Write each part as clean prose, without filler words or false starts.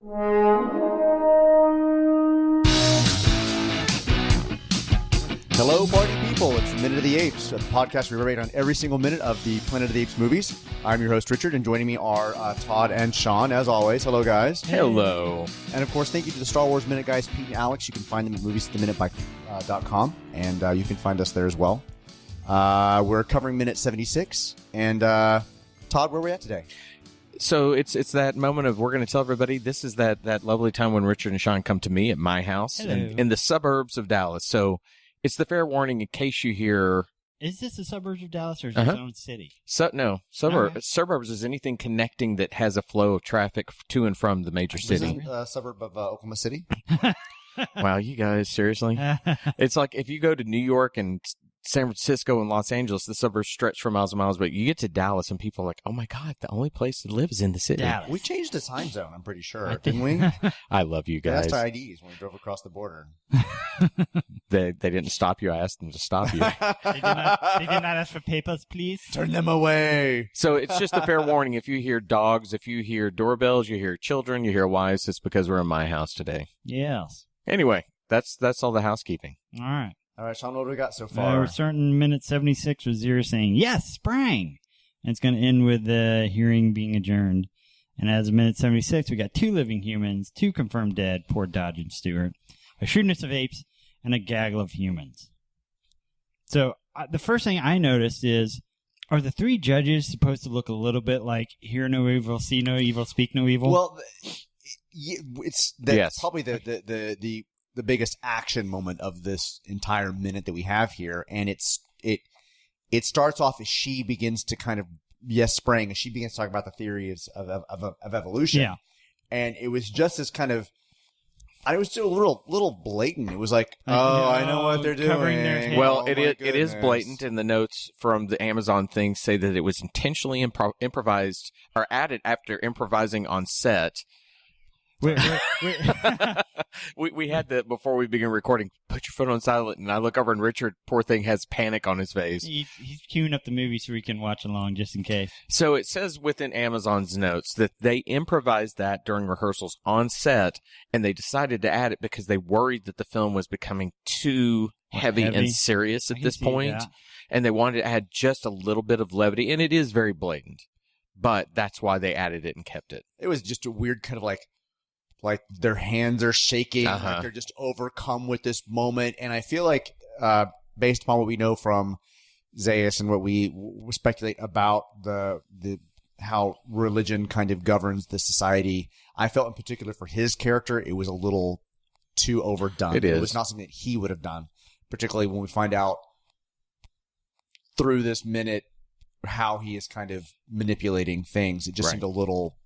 Hello, party people. It's the Minute of the Apes, a podcast where we rate on every single minute of the Planet of the Apes movies. I'm your host, Richard, and joining me are Todd and Sean, as always. Hello, guys. Hello. And, of course, thank you to the Star Wars Minute guys, Pete and Alex. You can find them at moviesattheminute.com, and you can find us there as well. We're covering Minute 76. And, Todd, where are we at today? So it's that moment of we're going to tell everybody this is that lovely time when Richard and Sean come to me at my house in the suburbs of Dallas. So it's the fair warning in case you hear... Is this the suburbs of Dallas or is it its own city? No. Suburbs is anything connecting that has a flow of traffic to and from the major city. Is it a suburb of Oklahoma City? Wow, you guys, seriously? It's like if you go to New York and San Francisco and Los Angeles, the suburbs stretch for miles and miles, but you get to Dallas and people are like, oh my God, the only place to live is in the city. Dallas. We changed the time zone, I'm pretty sure, didn't we? I love you We guys. asked IDs when we drove across the border. They didn't stop you. I asked them to stop you. They did not ask for papers, please. Turn them away. So it's just a fair warning. If you hear dogs, if you hear doorbells, you hear children, you hear wives, it's because we're in my house today. Yes. Anyway, that's all the housekeeping. All right. All right, Sean, what do we got so far? We're starting minute 76 with Zero saying, yes, sprang. And it's going to end with the hearing being adjourned. And as of minute 76, we got 2 living humans, 2 confirmed dead, poor Dodge and Stewart, a shrewdness of apes, and a gaggle of humans. So the first thing I noticed is, are the 3 judges supposed to look a little bit like hear no evil, see no evil, speak no evil? Well, it's probably the biggest action moment of this entire minute that we have here, and it starts off as she begins to kind of spraying as she begins to talk about the theories of evolution. Yeah, and it was just as kind of. I was still a little blatant. It was like, I know what they're doing. Well, it is blatant, and the notes from the Amazon thing say that it was intentionally improvised or added after improvising on set. Wait. We had that before we began recording. Put your phone on silent, and I look over, and Richard, poor thing, has panic on his face. He's queuing up the movie so we can watch along just in case. So it says within Amazon's notes that they improvised that during rehearsals on set, and they decided to add it because they worried that the film was becoming too heavy and serious at this point, and they wanted to add just a little bit of levity, and it is very blatant, but that's why they added it and kept it. It was just a weird kind of like their hands are shaking, like they're just overcome with this moment. And I feel like, based upon what we know from Zaius and what we speculate about the how religion kind of governs the society, I felt in particular for his character, it was a little too overdone. It was not something that he would have done, particularly when we find out through this minute how he is kind of manipulating things. It just seemed a little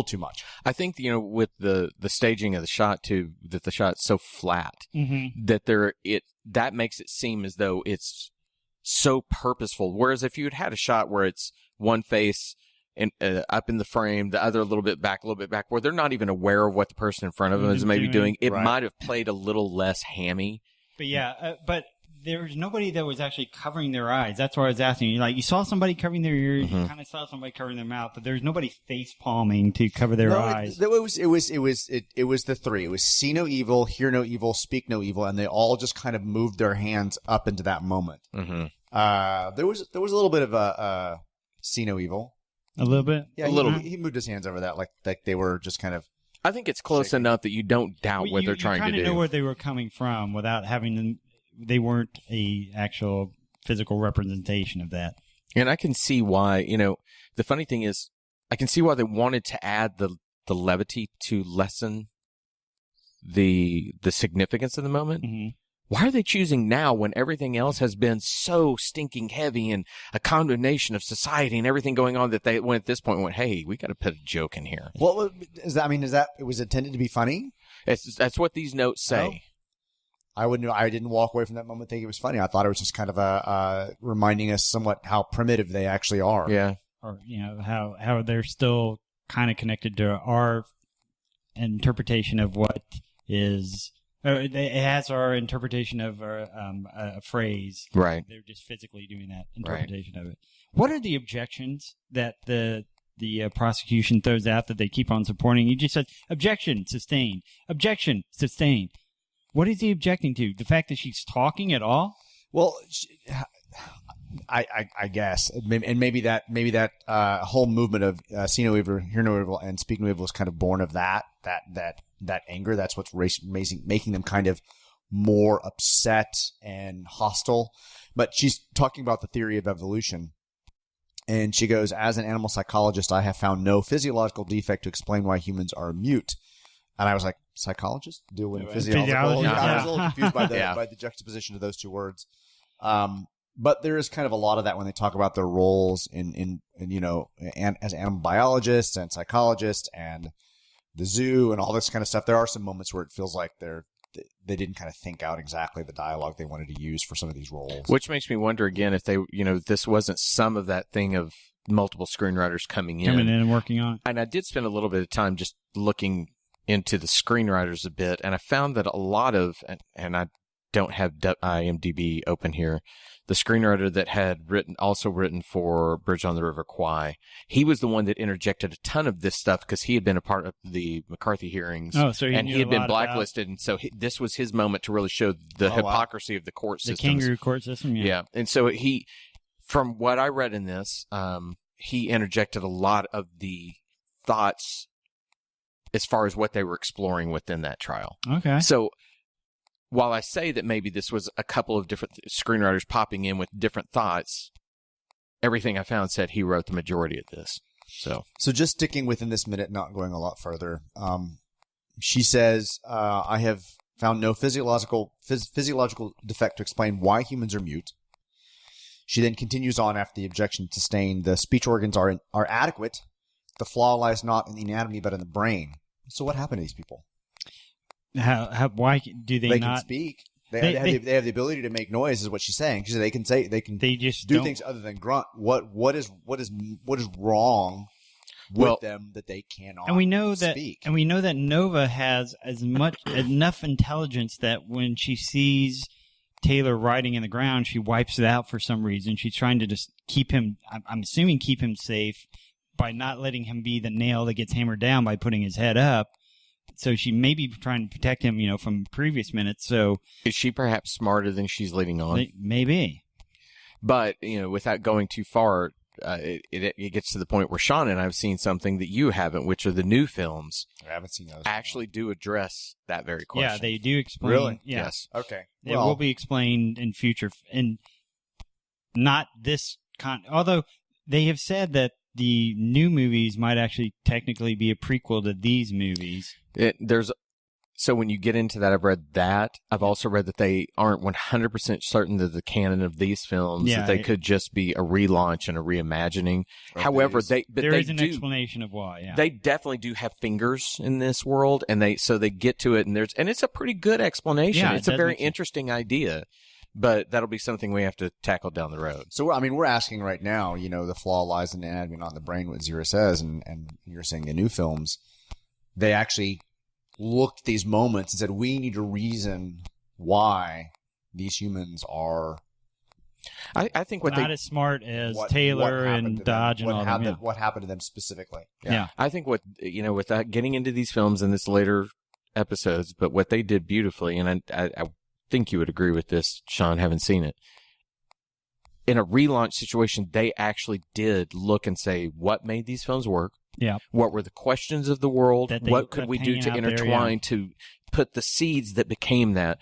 too much. I think, with the staging of the shot too, that the shot's so flat that makes it seem as though it's so purposeful. Whereas if you had a shot where it's one face and up in the frame, the other a little bit back, where they're not even aware of what the person in front of them is maybe doing, it might have played a little less hammy. But but there was nobody that was actually covering their eyes. That's why I was asking you. Like, you saw somebody covering their ears, you kind of saw somebody covering their mouth, but there's nobody face palming to cover their eyes. It was the 3. It was see no evil, hear no evil, speak no evil, and they all just kind of moved their hands up into that moment. Mm-hmm. There was a little bit of a see no evil. A little bit? Yeah, he moved his hands over that like they were just kind of. I think it's close enough that you don't doubt what they're trying to do. You kind of know where they were coming from without having them. They weren't a actual physical representation of that. And I can see why, the funny thing is, I can see why they wanted to add the levity to lessen the significance of the moment. Mm-hmm. Why are they choosing now when everything else has been so stinking heavy and a condemnation of society and everything going on that they went at this point went, hey, we got to put a joke in here. What is that? I mean, it was intended to be funny? That's what these notes say. I didn't walk away from that moment thinking it was funny. I thought it was just kind of reminding us somewhat how primitive they actually are. Yeah. Or, how they're still kind of connected to our interpretation of what is. It has our interpretation of a phrase. Right. They're just physically doing that interpretation of it. What are the objections that the the prosecution throws out that they keep on supporting. He just said, objection, sustained. Objection, sustained. What is he objecting to? The fact that she's talking at all? Well, I guess, and maybe that whole movement of see no evil, hear no evil, and speak no evil is kind of born of that anger. That's what's making them kind of more upset and hostile. But she's talking about the theory of evolution. And she goes, as an animal psychologist, I have found no physiological defect to explain why humans are mute. And I was like, psychologist? Deal with physiological? Yeah. I was a little confused by the juxtaposition of those two words. But there is kind of a lot of that when they talk about their roles in as animal biologists and psychologists and the zoo and all this kind of stuff. There are some moments where it feels like they didn't kind of think out exactly the dialogue they wanted to use for some of these roles. Which makes me wonder again if they, this wasn't some of that thing of multiple screenwriters coming in and working on it. And I did spend a little bit of time just looking into the screenwriters a bit, and I found that a lot of, and I don't have IMDb open here, the screenwriter that had also written for Bridge on the River Kwai, he was the one that interjected a ton of this stuff because he had been a part of the McCarthy hearings. Oh, so he had been blacklisted, and so this was his moment to really show the hypocrisy of the court system. The kangaroo court system, yeah. And so from what I read in this, he interjected a lot of the thoughts as far as what they were exploring within that trial. Okay. So while I say that maybe this was a couple of different screenwriters popping in with different thoughts, everything I found said he wrote the majority of this. So just sticking within this minute, not going a lot further, she says, I have found no physiological defect to explain why humans are mute. She then continues on after the objection sustained. The speech organs are adequate. The flaw lies not in the anatomy, but in the brain. So what happened to these people? Why do they not can speak? They have the ability to make noise, is what she's saying. She said they just do things other than grunt. What is wrong with them that they cannot? And we know that speak? And we know that Nova has enough intelligence that when she sees Taylor riding in the ground, she wipes it out for some reason. She's trying to just keep him. I'm assuming keep him safe by not letting him be the nail that gets hammered down by putting his head up. So she may be trying to protect him, from previous minutes. So is she perhaps smarter than she's leading on? Maybe. But, without going too far, it gets to the point where Sean and I have seen something that you haven't, which are the new films. I haven't seen those. Actually do address that very question. Yeah, they do explain. Really? Yeah. Yes. Okay. It will be explained in future. And not this although they have said that the new movies might actually technically be a prequel to these movies. So when you get into that, I've read that. I've also read that they aren't 100% certain that the canon of these films, that they could just be a relaunch and a reimagining. However, there is an explanation of why. Yeah. They definitely do have fingers in this world, and they get to it, and it's a pretty good explanation. Yeah, it's a very interesting idea. But that'll be something we have to tackle down the road. So, we're asking right now, the flaw lies in the anatomy, not in the brain, what Zira says, and you're saying the new films, they actually looked at these moments and said, we need to reason why these humans are... I think not as smart as Taylor and Dodge and all that. What happened to them specifically. Yeah. I think without getting into these films in this later episodes, but what they did beautifully, and I think you would agree with this, Sean, having seen it. In a relaunch situation, they actually did look and say, what made these films work? Yeah. What were the questions of the world? What could we do to intertwine to put the seeds that became that?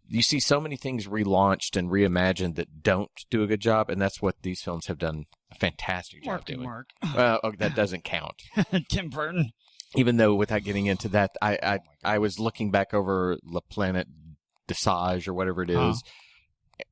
You see so many things relaunched and reimagined that don't do a good job, and that's what these films have done a fantastic job doing. That doesn't count. Tim Burton. Even though, without getting into that, I was looking back over La Planète des Sages or whatever it is,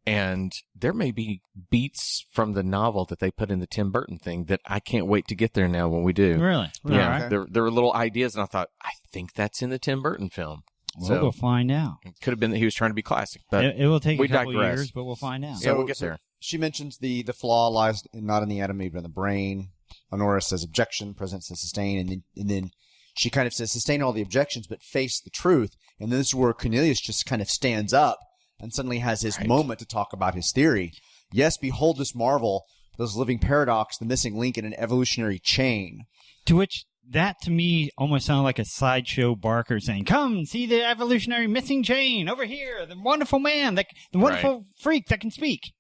and there may be beats from the novel that they put in the Tim Burton thing that I can't wait to get there now when we do. Really? Yeah. Okay. There were little ideas, and I thought, I think that's in the Tim Burton film. Well, we'll find out. It could have been that he was trying to be classic, but it will take a couple years, but we'll find out. So we'll get there. She mentions the flaw lies not in the anatomy, but in the brain. Honora says objection, President says sustain, and then she kind of says sustain all the objections, but face the truth. And this is where Cornelius just kind of stands up and suddenly has his moment to talk about his theory. Yes, behold this marvel. those living paradox, the missing link in an evolutionary chain. To which that to me almost sounded like a Sideshow Barker saying, "Come see the evolutionary missing chain over here. The wonderful man, the wonderful freak that can speak."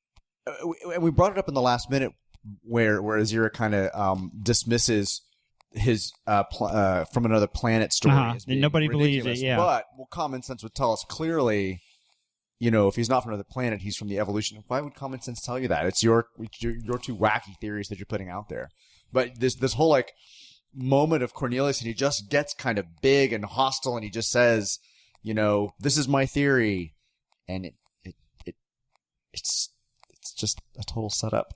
And we brought it up in the last minute where Azira kind of dismisses his from another planet story. As being nobody believes ridiculous. it. Yeah, but common sense would tell us clearly. If he's not from another planet, he's from the evolution. Why would common sense tell you that? It's your two wacky theories that you're putting out there. But this whole like moment of Cornelius, and he just gets kind of big and hostile, and he just says, "This is my theory," and it's just a total setup.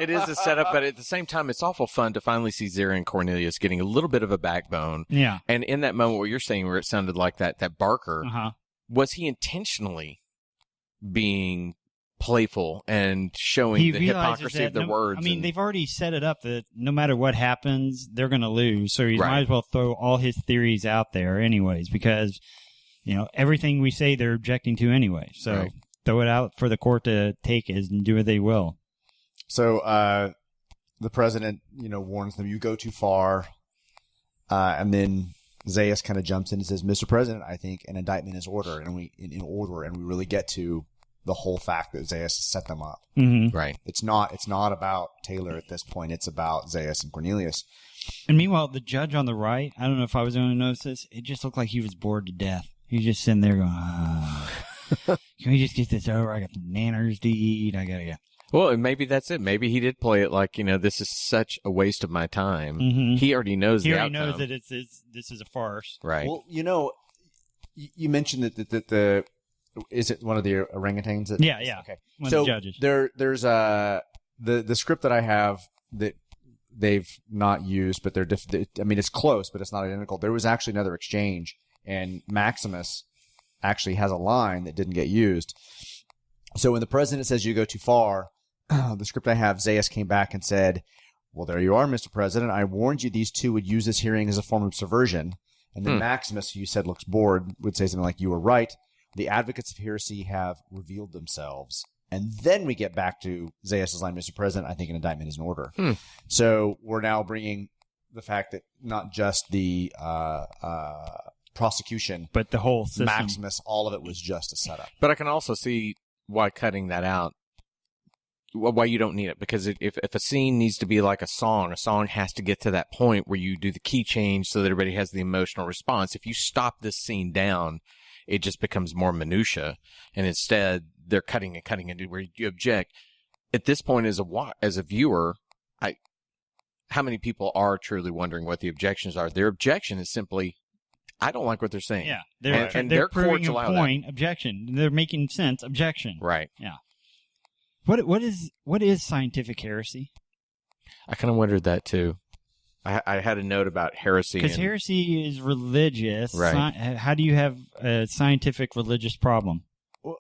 It is a setup, but at the same time, it's awful fun to finally see Zira and Cornelius getting a little bit of a backbone. Yeah, and in that moment, what you're saying, where it sounded like that Barker. Was he intentionally being playful and showing the hypocrisy of their words? I mean, they've already set it up that no matter what happens, they're going to lose. So he might as well throw all his theories out there anyways, because, everything we say they're objecting to anyway. So throw it out for the court to take and do what they will. So the president, warns them, you go too far. And then Zaius kind of jumps in and says, "Mr. President, I think an indictment is in order," and we really get to the whole fact that Zaius set them up. Mm-hmm. Right. It's not about Taylor at this point. It's about Zaius and Cornelius. And meanwhile, the judge on the right, I don't know if I was going to notice this, it just looked like he was bored to death. He was just sitting there going, "Can we just get this over? I got some nanners to eat. I gotta go." Well, and maybe that's it. Maybe he did play it like, this is such a waste of my time. Mm-hmm. He already knows the outcome. He already knows that this is a farce. Right. Well, you mentioned that is it one of the orangutans? Yeah. Okay. One so of the judges. There's the script that I have that they've not used, but it's close, but it's not identical. There was actually another exchange, and Maximus actually has a line that didn't get used. So when the president says you go too far, the script I have, Zaius came back and said, "Well, there you are, Mr. President. I warned you these two would use this hearing as a form of subversion." And then Maximus, who you said looks bored, would say something like, "You were right. The advocates of heresy have revealed themselves." And then we get back to Zaius' line, "Mr. President, I think an indictment is in order." So we're now bringing the fact that not just the prosecution, but the whole system. Maximus, all of it was just a setup. But I can also see why cutting that out, why you don't need it. Because if a scene needs to be like a song has to get to that point where you do the key change so that everybody has the emotional response. If you stop this scene down, it just becomes more minutia. And instead, they're cutting and where you object. At this point, as a viewer, how many people are truly wondering what the objections are? Their objection is simply, I don't like what they're saying. Yeah, and they're their proving courts a allow point. That. Objection. They're making sense. Objection. Right. Yeah. What is scientific heresy? I kind of wondered that too. I had a note about heresy. Because heresy is religious. Right. How do you have a scientific religious problem? Well,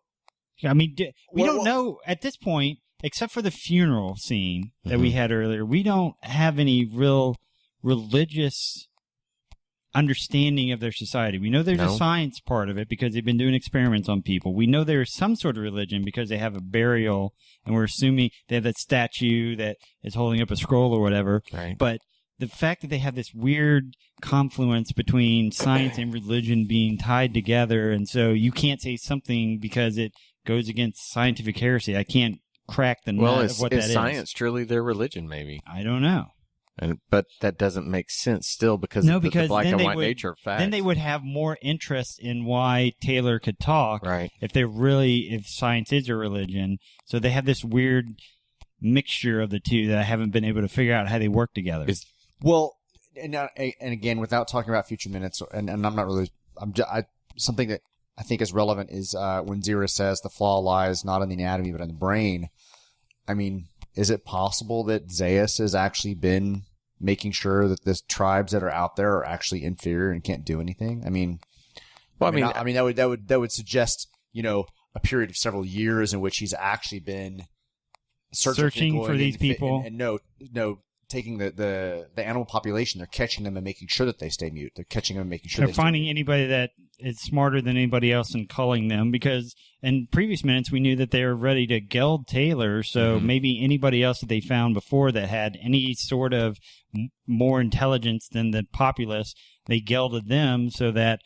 I mean, we don't know at this point, except for the funeral scene that we had earlier. We don't have any real religious understanding of their society. We know there's a science part of it because they've been doing experiments on people. We know there's some sort of religion because they have a burial, and we're assuming they have that statue that is holding up a scroll or whatever. Right. But the fact that they have this weird confluence between science and religion being tied together, and so you can't say something because it goes against scientific heresy. I can't crack the nut of what that is. Is science truly their religion, maybe? I don't know. But that doesn't make sense still because of the black and white nature of facts. Then they would have more interest in why Taylor could talk right. if science is a religion. So they have this weird mixture of the two that I haven't been able to figure out how they work together. And again, without talking about future minutes, and I'm not really, something that I think is relevant is when Zira says the flaw lies not in the anatomy but in the brain. I mean, is it possible that Zaius has actually been making sure that the tribes that are out there are actually inferior and can't do anything? I mean, that would suggest, a period of several years in which he's actually been searching for these people. And taking the animal population, they're catching them and making sure that they stay mute. They're catching them and making sure they're finding anybody that is smarter than anybody else in culling them, because in previous minutes we knew that they were ready to geld Taylor, so maybe anybody else that they found before that had any sort of more intelligence than the populace, they gelded them so that